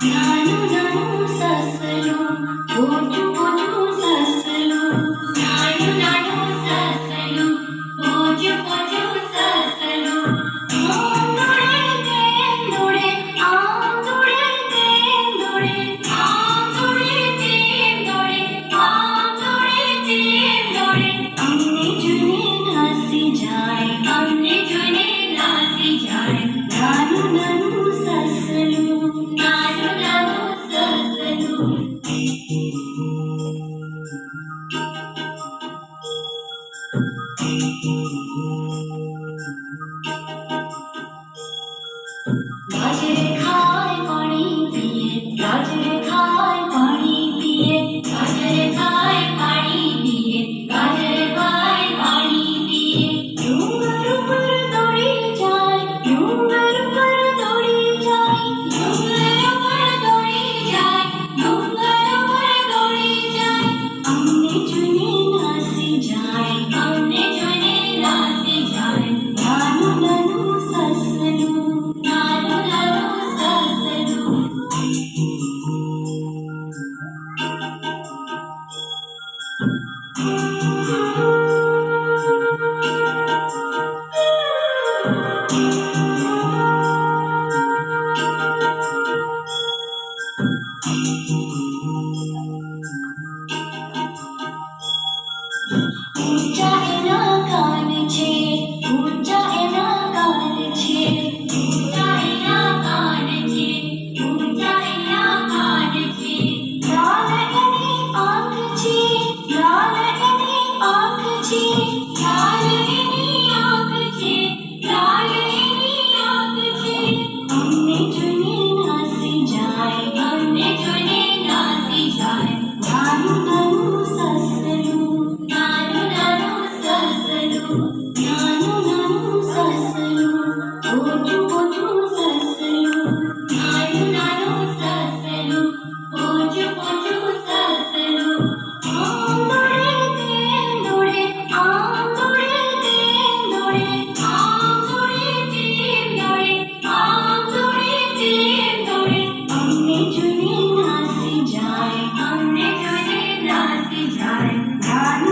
నాను నాను ససలు ఓజు ఓజు ససలు నాను నాను ససలు ఓజు ఓజు ససలు ఆందుడే తేందుడే ఆందుడే తేందుడే ఆందుడే తేందుడే ఆందుడే తేందుడే हमने जुने नासी जाए हमने जुने नासी जाए नानु नानु ससलू नानु नानु ससलू गाजरे खाए पानी पिए गाजरे खाए पानी पिए गाजरे खाए पानी पिए गाजरे खाए पानी पिए डूंगर पर दौड़ी जाए डूंगर पर दौड़ी जाए डूंगर पर दौड़ी जाए डूंगर पर दौड़ी जाए हमने चुने नासी जाए हमने चुने नासी जाए नानु नानु ससलू नानु नानु ससलू ऊंचा एना कान छे ऊंचा एना कान छे ऊंचा एना कान छे ऊंचा एना कान छे लाल एनी आंख छे लाल एनी आंख छे लाल एनी आंख छे लाल एनी आंख छे हमने जुने नासी जाए हमने जुने नासी जाए नानु नानु ससलू नानु नानु ससलू नानु नानु ससलू ओजु ओजु ससलू नानु नानु ससलू ओजु ओजु ससलू आंदोड़े तेंदोड़े आंदोड़े तेंदोड़े आंदोड़े तेंदोड़े आंदोड़े तेंदोड़े हमने जुने नासी जाए हमने जुने नासी जाए नानु